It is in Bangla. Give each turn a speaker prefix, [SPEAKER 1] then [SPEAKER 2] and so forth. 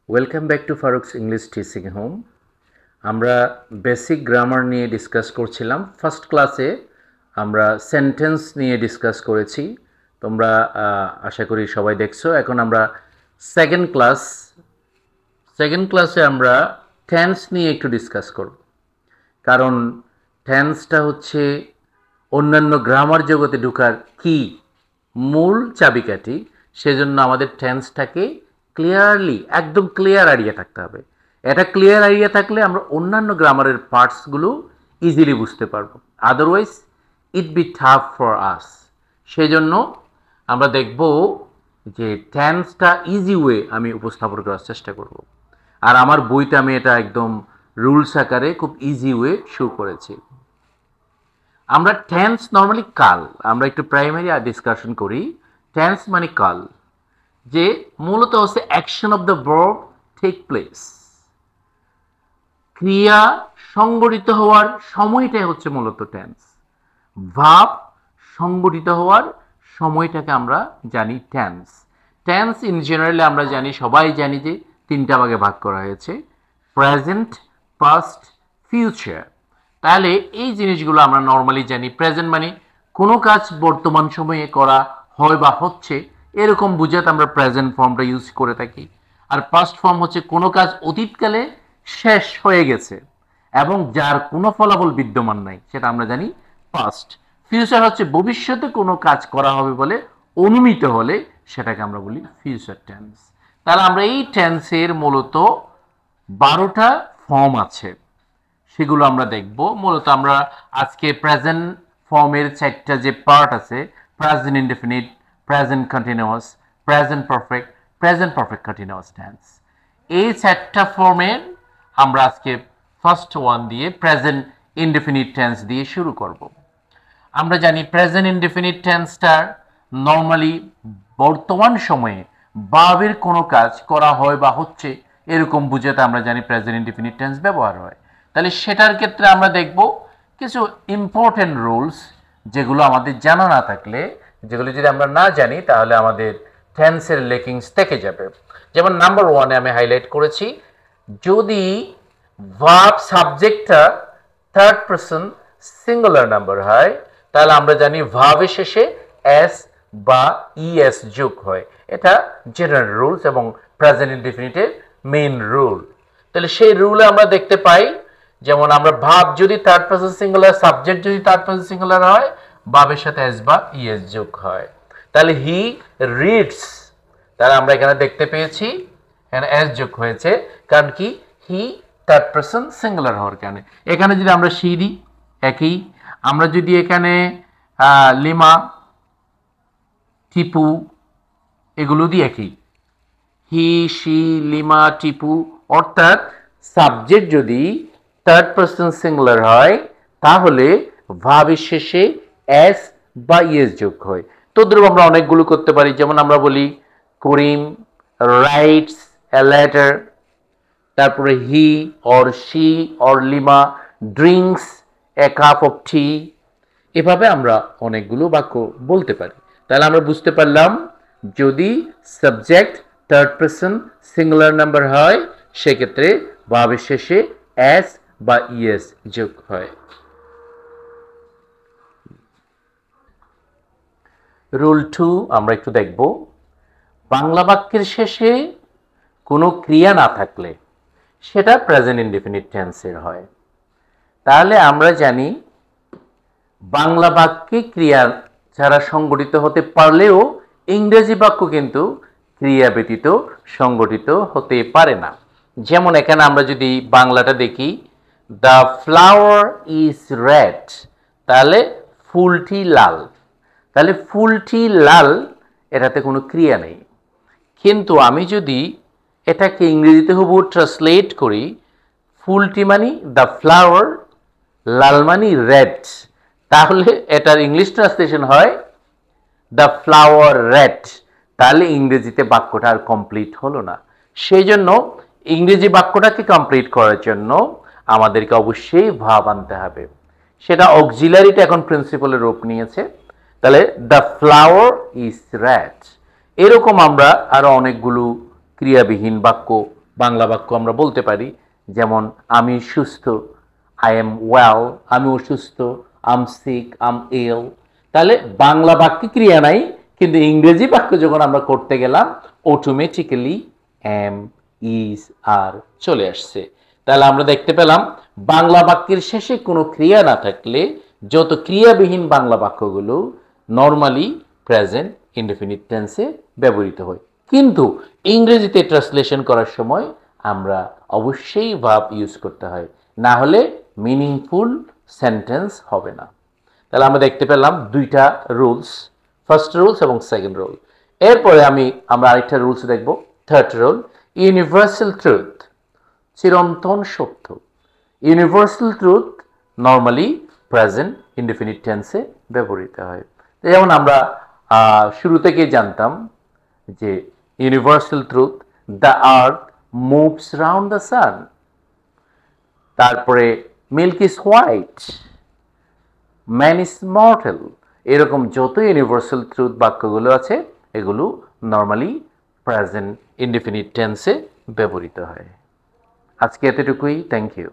[SPEAKER 1] Welcome back to Farooq's English teaching home. আমরা বেসিক গ্রামার নিয়ে ডিসকাস করছিলাম। ফার্স্ট ক্লাসে আমরা সেন্টেন্স নিয়ে ডিসকাস করেছি, তোমরা আশা করি সবাই দেখছো। এখন আমরা সেকেন্ড ক্লাসে আমরা টেন্স নিয়ে একটু ডিসকাস করব, কারণ টেন্সটা হচ্ছে অন্যান্য গ্রামার জগতে ঢোকার কি মূল চাবিকাঠি। সেজন্য আমাদের টেন্সটাকে ক্লিয়ারলি, একদম ক্লিয়ার আইডিয়া থাকতে হবে। এটা ক্লিয়ার আইডিয়া থাকলে আমরা অন্যান্য গ্রামারের পার্টসগুলো ইজিলি বুঝতে পারবো, otherwise it be tough for us. সেজন্য আমরা দেখব যে টেন্সটা ইজি ওয়ে আমি উপস্থাপন করার চেষ্টা করব। আর আমার বইতে আমি এটা একদম রুলস আকারে খুব ইজি ওয়ে শো করেছি। আমরা টেন্স নর্মালি কাল, আমরা একটু প্রাইমারি ডিসকাশন করি। টেন্স মানে কাল, যে মূলত হচ্ছে action of the verb take place. ক্রিয়া সংগঠিত হওয়ার সময়টাই হচ্ছে মূলত টেন্স। ভাব সংগঠিত হওয়ার সময়টাকে আমরা জানি টেন্স। টেন্স ইন জেনারেলি আমরা জানি, সবাই জানি যে তিনটা ভাগে ভাগ করা হয়েছে: প্রেজেন্ট, পাস্ট, ফিউচার। তাহলে এই জিনিসগুলো আমরা নর্মালি জানি। প্রেজেন্ট মানে কোনো কাজ বর্তমান সময়ে করা হয় বা হচ্ছে, এরকম বুঝাতে আমরা প্রেজেন্ট ফর্মটা ইউজ করে থাকি। আর পাস্ট ফর্ম হচ্ছে কোনো কাজ অতীতকালে শেষ হয়ে গেছে এবং যার কোনো ফলাফল বিদ্যমান নাই, সেটা আমরা জানি পাস্ট। ফিউচার হচ্ছে ভবিষ্যতে কোনো কাজ করা হবে বলে অনুমিত হলে সেটাকে আমরা বলি ফিউচার টেন্স। তাহলে আমরা এই টেন্সের মূলত 12টা ফর্ম আছে, সেগুলো আমরা দেখব। মূলত আমরা আজকে প্রেজেন্ট ফর্মের 4টা যে পার্ট আছে, present indefinite, present continuous, present perfect continuous tense, এই 4টা ফর্মের আমরা আজকে ফার্স্ট ওয়ান দিয়ে প্রেজেন্ট ইনডেফিনিট টেন্স দিয়ে শুরু করব। আমরা জানি প্রেজেন্ট ইনডেফিনিট টেন্সটা নর্মালি বর্তমান সময়ে ভাবের কোনো কাজ করা হয় বা হচ্ছে এরকম বুঝাতে আমরা জানি প্রেজেন্ট ইনডেফিনিট টেন্স ব্যবহার হয়। তাহলে সেটার ক্ষেত্রে আমরা দেখব কিছু ইম্পর্টেন্ট রুলস, যেগুলো আমাদের জানা না থাকলে, যেগুলো যদি আমরা না জানি তাহলে আমাদের টেন্সের লেকিংস থেকে যাবে। যেমন নাম্বার 1-এ আমি হাইলাইট করেছি, যদি ভার্ব সাবজেক্টটা থার্ড পারসন সিঙ্গুলার নাম্বার হয় তাহলে আমরা জানি ভার্বের শেষে এস বা ইএস যোগ হয়। এটা জেনারেল রুলস এবং প্রেজেন্ট ইনডেফিনিটের মেইন রুল। তাহলে সেই রুলে আমরা দেখতে পাই, যেমন আমরা ভার্ব যদি থার্ড পারসন সিঙ্গুলার, সাবজেক্ট যদি থার্ড পারসন সিঙ্গুলার হয়, ভার্বের সাথে এস বা ইএস যোগ হয়। তাহলে হি রিডস, তাহলে আমরা এখানে দেখতে পেয়েছি এখানে এস যোগ হয়েছে, কারণ কি হি থার্ড পারসন সিঙ্গুলার হওয়ার কারণে। এখানে যদি আমরা সি দিই একই, আমরা যদি এখানে লিমা, টিপু এগুলো দিই একই, হি, সি, লিমা, টিপু। অর্থাৎ সাবজেক্ট যদি থার্ড পারসন সিঙ্গুলার হয় তাহলে ভার্বের শেষে এস বা ইএস যোগ হয়। তদ্রূপ আমরা অনেকগুলো করতে পারি। যেমন আমরা বলি করিম রাইটস এ লেটার, তারপরে he or she or Lima drinks a cup of tea. এভাবে আমরা অনেকগুলো বাক্য বলতে পারি। তাহলে আমরা বুঝতে পারলাম, যদি subject third person singular number হয় সেক্ষেত্রে ভার্বের শেষে এস বা ইএস যোগ হয়। রুল 2 আমরা একটু দেখব, বাংলা বাক্যের শেষে কোনো ক্রিয়া না থাকলে সেটা প্রেজেন্ট ইনডেফিনিট টেন্সের হয়। তাহলে আমরা জানি বাংলা বাক্যে ক্রিয়া ছাড়া সংগঠিত হতে পারলেও ইংরেজি বাক্য কিন্তু ক্রিয়া ব্যতীত সংগঠিত হতে পারে না। যেমন এখানে আমরা যদি বাংলাটা দেখি, দ্য ফ্লাওয়ার ইজ রেড, তাহলে ফুলটি লাল। তাহলে ফুলটি লাল, এটাতে কোনো ক্রিয়া নেই। কিন্তু আমি যদি এটাকে ইংরেজিতে হুবহু ট্রান্সলেট করি, ফুলটি মানে দ্য ফ্লাওয়ার, লাল মানে রেড, তাহলে এটার ইংলিশ ট্রান্সলেশন হয় দ্য ফ্লাওয়ার রেড। তাহলে ইংরেজিতে বাক্যটা আর কমপ্লিট হলো না। সেই জন্য ইংরেজি বাক্যটাকে কমপ্লিট করার জন্য আমাদেরকে অবশ্যই ভাব আনতে হবে। সেটা অক্সিলারিটা এখন প্রিন্সিপালের রূপ নিয়েছে। তাহলে দ্য ফ্লাওয়ার ইজ রেড। এরকম আমরা আরো অনেকগুলো ক্রিয়াবিহীন বাক্য বাংলা বাক্য আমরা বলতে পারি, যেমন আমি সুস্থ, আই এম ওয়েল, আমি অসুস্থ, আম সিক, আম ইল। তাহলে বাংলা বাক্যে ক্রিয়া নাই, কিন্তু ইংরেজি বাক্য যখন আমরা করতে গেলাম অটোমেটিক্যালি এম, ইজ, আর চলে আসছে। তাহলে আমরা দেখতে পেলাম বাংলা বাক্যের শেষে কোনো ক্রিয়া না থাকলে যত ক্রিয়াবিহীন বাংলা বাক্যগুলো নর্মালি প্রেজেন্ট ইনডেফিনিট টেন্সে ব্যবহৃত হয়, কিন্তু ইংরেজিতে ট্রান্সলেশন করার সময় আমরা অবশ্যই ভার্ব ইউজ করতে হয়, না হলে মিনিংফুল সেন্টেন্স হবে না। তাহলে আমরা দেখতে পেলাম দুইটা রুলস, ফার্স্ট রুলস এবং সেকেন্ড রুল। এরপরে আমরা আরেকটা রুলস দেখব, থার্ড রুল, ইউনিভার্সাল ট্রুথ, চিরন্তন সত্য। Universal truth normally present indefinite টেন্সে ব্যবহৃত হয়। যেমন আমরা শুরু থেকে জানতাম যে universal truth, the earth moves round the sun, তারপরে milk is white, man is mortal. এরকম যত ইউনিভার্সাল ট্রুথ বাক্যগুলো আছে এগুলো নর্মালি প্রেজেন্ট ইনডেফিনিট টেন্সে ব্যবহৃত হয়। আজকে এতটুকুই, থ্যাংক ইউ।